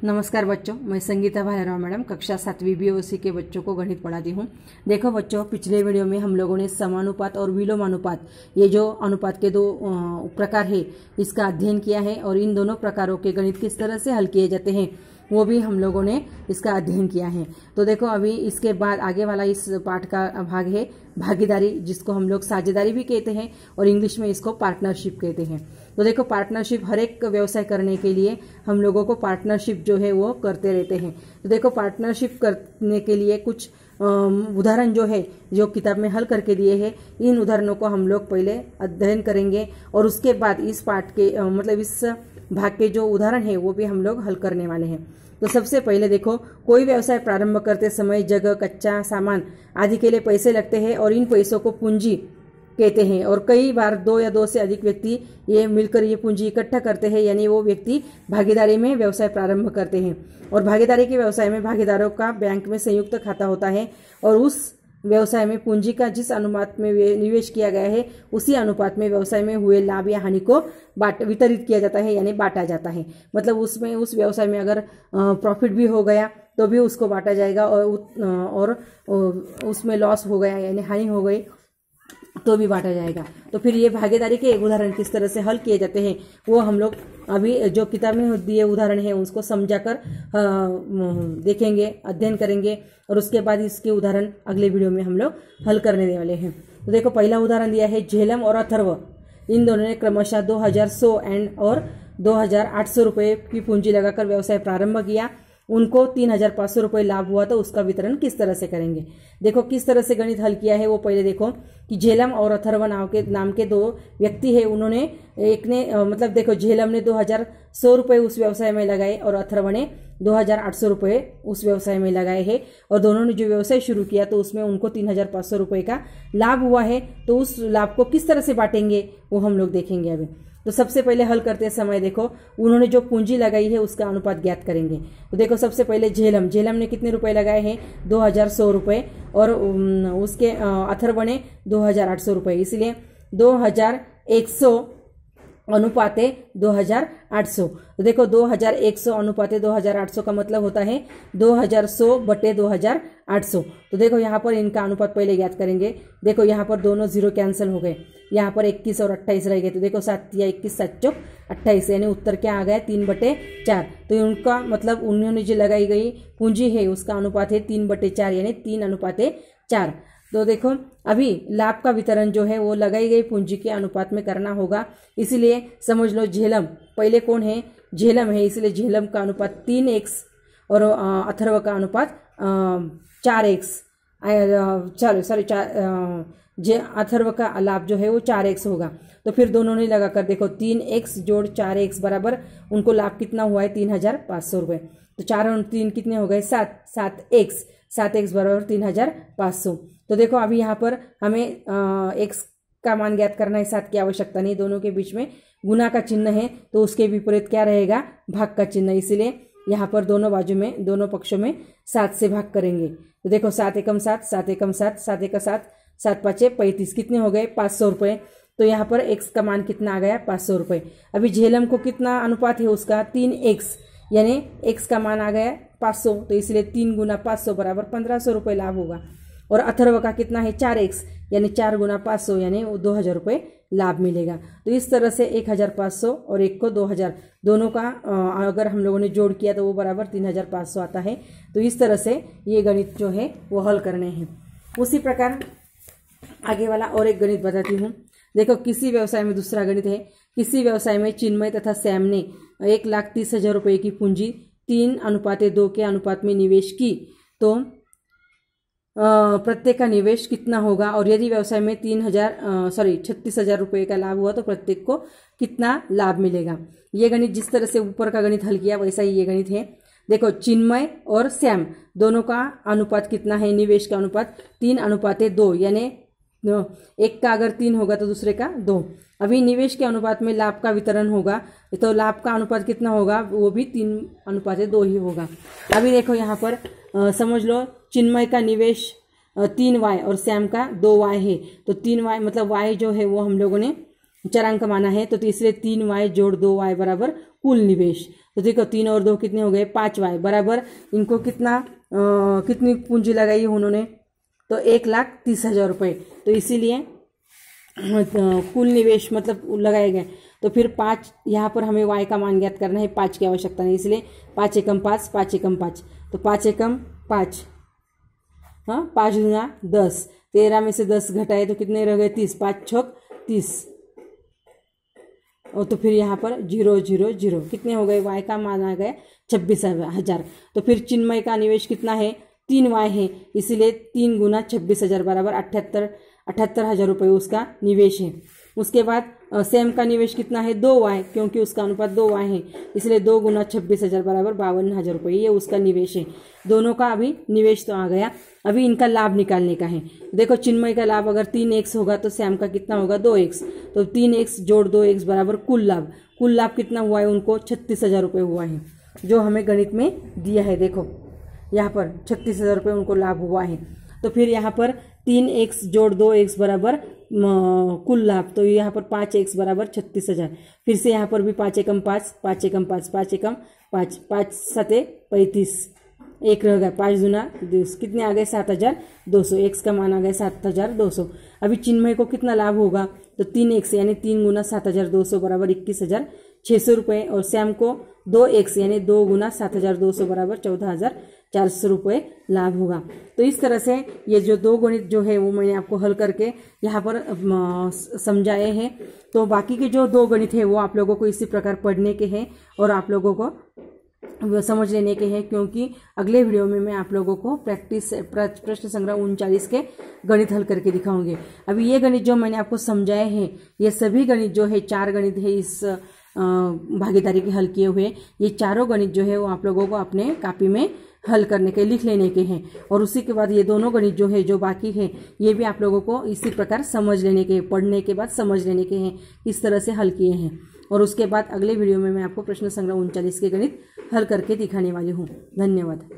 नमस्कार बच्चों, मैं संगीता भालेराव मैडम कक्षा 7वीं बीओसी के बच्चों को गणित पढ़ाती हूँ। देखो बच्चों, पिछले वीडियो में हम लोगों ने समानुपात और विलोमानुपात, ये जो अनुपात के दो प्रकार है, इसका अध्ययन किया है और इन दोनों प्रकारों के गणित किस तरह से हल किए जाते हैं वो भी हम लोगों ने इसका अध्ययन किया है। तो देखो, अभी इसके बाद आगे वाला इस पाठ का भाग है भागीदारी, जिसको हम लोग साझेदारी भी कहते हैं और इंग्लिश में इसको पार्टनरशिप कहते हैं। तो देखो, पार्टनरशिप हर एक व्यवसाय करने के लिए हम लोगों को पार्टनरशिप जो है वो करते रहते हैं। तो देखो, पार्टनरशिप करने के लिए कुछ उदाहरण जो है, जो किताब में हल करके दिए हैं, इन उदाहरणों को हम लोग पहले अध्ययन करेंगे और उसके बाद इस पाठ के मतलब इस भाग के जो उदाहरण है वो भी हम लोग हल करने वाले हैं। तो सबसे पहले देखो, कोई व्यवसाय प्रारंभ करते समय जगह, कच्चा सामान आदि के लिए पैसे लगते हैं और इन पैसों को पूंजी कहते हैं। और कई बार दो या दो से अधिक व्यक्ति ये मिलकर ये पूंजी इकट्ठा करते हैं, यानी वो व्यक्ति भागीदारी में व्यवसाय प्रारंभ करते हैं। और भागीदारी के व्यवसाय में भागीदारों का बैंक में संयुक्त खाता होता है और उस व्यवसाय में पूंजी का जिस अनुपात में निवेश किया गया है उसी अनुपात में व्यवसाय में हुए लाभ या हानि को वितरित किया जाता है, यानी बांटा जाता है। मतलब उसमें उस व्यवसाय में अगर प्रॉफिट भी हो गया तो भी उसको बांटा जाएगा और उसमें लॉस हो गया यानी हानि हो गई तो भी बांटा जाएगा। तो फिर ये भागीदारी के एक उदाहरण किस तरह से हल किए जाते हैं वो हम लोग अभी जो किताब में दिए उदाहरण है उसको समझाकर देखेंगे, अध्ययन करेंगे और उसके बाद इसके उदाहरण अगले वीडियो में हम लोग हल करने वाले हैं। तो देखो, पहला उदाहरण दिया है झेलम और अथर्व, इन दोनों ने क्रमशः 2100 और 2800 रुपये की पूंजी लगाकर व्यवसाय प्रारंभ किया। उनको 3500 रुपये लाभ हुआ, तो उसका वितरण किस तरह से करेंगे। देखो, किस तरह से गणित हल किया है वो पहले देखो कि झेलम और अथर्व नाम के दो व्यक्ति है। उन्होंने एक ने मतलब देखो, झेलम ने 2100 रुपये उस व्यवसाय में लगाए और अथर्व ने 2800 रुपये उस व्यवसाय में लगाए हैं। और दोनों ने जो व्यवसाय शुरू किया तो उसमें उनको 3500 रुपये का लाभ हुआ है। तो उस लाभ को किस तरह से बांटेंगे वो हम लोग देखेंगे अभी। तो सबसे पहले हल करते समय देखो, उन्होंने जो पूंजी लगाई है उसका अनुपात ज्ञात करेंगे। तो देखो, सबसे पहले झेलम ने कितने रुपए लगाए हैं 2100 रुपये और उसके अथर्व ने 2800 रुपये, इसलिए 2100 अनुपाते 2800। तो देखो, 2100 अनुपाते 2800 का मतलब होता है 2100 बटे 2800। तो देखो, यहाँ पर इनका अनुपात पहले ज्ञात करेंगे। देखो, यहाँ पर दोनों जीरो कैंसिल हो गए, यहाँ पर 21 और 28 रह गए। तो देखो, 7 या 21 7 चौक 28, यानी उत्तर क्या आ गया 3/4। तो उनका मतलब उन्होंने जो लगाई गई पूंजी है उसका अनुपात है 3/4, यानी 3:4। तो देखो, अभी लाभ का वितरण जो है वो लगाई गई पूंजी के अनुपात में करना होगा। इसीलिए समझ लो, झेलम पहले कौन है, झेलम है, इसलिए झेलम का अनुपात 3x और अथर्व का अनुपात 4x, अथर्व का लाभ जो है वो 4x होगा। तो फिर दोनों ने लगाकर देखो, 3x जोड़ 4x बराबर उनको लाभ कितना हुआ है 3500 रुपये। तो 4 और 3 कितने हो गए 7x बराबर 3500। तो देखो, अभी यहाँ पर हमें x का मान ज्ञात करना है, 7 की आवश्यकता नहीं, दोनों के बीच में गुना का चिन्ह है तो उसके विपरीत क्या रहेगा, भाग का चिन्ह। इसलिए यहाँ पर दोनों बाजू में, दोनों पक्षों में 7 से भाग करेंगे। तो देखो, 7 एकम 7, 7 एकम 7, 7 एक 7, 7 5 35, कितने हो गए 500 रुपये। तो यहाँ पर x का मान कितना आ गया 500 रुपये। अभी झेलम को कितना अनुपात है उसका 3x, यानी x का मान आ गया 500, तो इसलिए 3 गुना 500 बराबर 1500 रुपये लाभ होगा। और अथर्व का कितना है 4x, यानी 4 गुना 500 यानी 2000 रुपये लाभ मिलेगा। तो इस तरह से 1500 और एक को 2000, दोनों का अगर हम लोगों ने जोड़ किया तो वो बराबर 3500 आता है। तो इस तरह से ये गणित जो है वो हल करने हैं। उसी प्रकार आगे वाला और एक गणित बताती हूँ। देखो, किसी व्यवसाय में दूसरा गणित है, किसी व्यवसाय में चिन्मय तथा सैम ने 1,30,000 रुपये की पूंजी 3:2 के अनुपात में निवेश की, तो प्रत्येक का निवेश कितना होगा। और यदि व्यवसाय में 36,000 रुपये का लाभ हुआ तो प्रत्येक को कितना लाभ मिलेगा। ये गणित जिस तरह से ऊपर का गणित हल किया वैसा ही ये गणित है। देखो, चिन्मय और श्याम दोनों का अनुपात कितना है, निवेश का अनुपात 3:2, यानी एक का अगर 3 होगा तो दूसरे का 2। अभी निवेश के अनुपात में लाभ का वितरण होगा, तो लाभ का अनुपात कितना होगा, वो भी 3:2 ही होगा। अभी देखो, यहाँ पर समझ लो, चिन्मय का निवेश 3y और श्याम का 2y है। तो 3y मतलब y जो है वो हम लोगों ने चरांक माना है, तो तीसरे 3y जोड़ 2y बराबर कुल निवेश। तो देखो 3 और 2 कितने हो गए 5y बराबर इनको कितनी पूंजी लगाई है उन्होंने, तो 1,30,000 रुपये। तो इसीलिए कुल निवेश मतलब लगाए गए। तो फिर 5 यहाँ पर हमें y का मान ज्ञात करना है, 5 की आवश्यकता नहीं, इसलिए 5 एकम 5, 5 एकम 5, तो 5 एकम 5, हाँ 5 दूना 10, 13 में से 10 घटाए तो कितने रह गए 30, 5 छक 30, और तो फिर यहाँ पर 0 0 0 कितने हो गए, y का मान आ गया 26,000। तो फिर चिन्मय का निवेश कितना है 3y है, इसीलिए 3 गुना 26,000 बराबर 78,000 रुपये उसका निवेश है। उसके बाद सैम का निवेश कितना है 2y, क्योंकि उसका अनुपात 2y है, इसलिए 2 गुना 26,000 बराबर 52,000 रुपये, ये उसका निवेश है। दोनों का अभी निवेश तो आ गया, अभी इनका लाभ निकालने का है। देखो चिन्मय का लाभ अगर 3x होगा तो सैम का कितना होगा 2x, तो 3x जोड़ 2x बराबर कुल लाभ कितना हुआ है उनको 36,000 रुपये हुआ है, जो हमें गणित में दिया है। देखो यहाँ पर 36,000 रुपये उनको लाभ हुआ है। तो फिर यहाँ पर 3x जोड़ 2x बराबर कुल लाभ, तो यहाँ पर 5x बराबर 36,000। फिर से यहाँ पर भी 5 एकम 5, 5 एकम 5, 5 एकम 5, 5 सते 35, एक रह गया 5 दूना 20, कितने आ गए 7,200, x का मान आ गया 7,200। अभी चिन्मय को कितना लाभ होगा, तो 3x यानी 3 गुना 7,200 बराबर 21,600 रुपये, और श्याम को 2x यानी 2 गुना 7,200 बराबर 14,400 रुपये लाभ होगा। तो इस तरह से ये जो 2 गणित जो है वो मैंने आपको हल करके यहाँ पर समझाए हैं। तो बाकी के जो 2 गणित है वो आप लोगों को इसी प्रकार पढ़ने के हैं और आप लोगों को समझ लेने के हैं, क्योंकि अगले वीडियो में मैं आप लोगों को प्रश्न संग्रह 39 के गणित हल करके दिखाऊंगी। अभी ये गणित जो मैंने आपको समझाए हैं ये सभी गणित जो है 4 गणित है इस भागीदारी के हल किए हुए, ये चारों गणित जो है वो आप लोगों को अपने कॉपी में हल करने के लिख लेने के हैं। और उसी के बाद ये दोनों गणित जो है जो बाकी है ये भी आप लोगों को इसी प्रकार समझ लेने के, पढ़ने के बाद समझ लेने के हैं किस तरह से हल किए हैं। और उसके बाद अगले वीडियो में मैं आपको प्रश्न संग्रह 39 के गणित हल करके दिखाने वाली हूँ। धन्यवाद।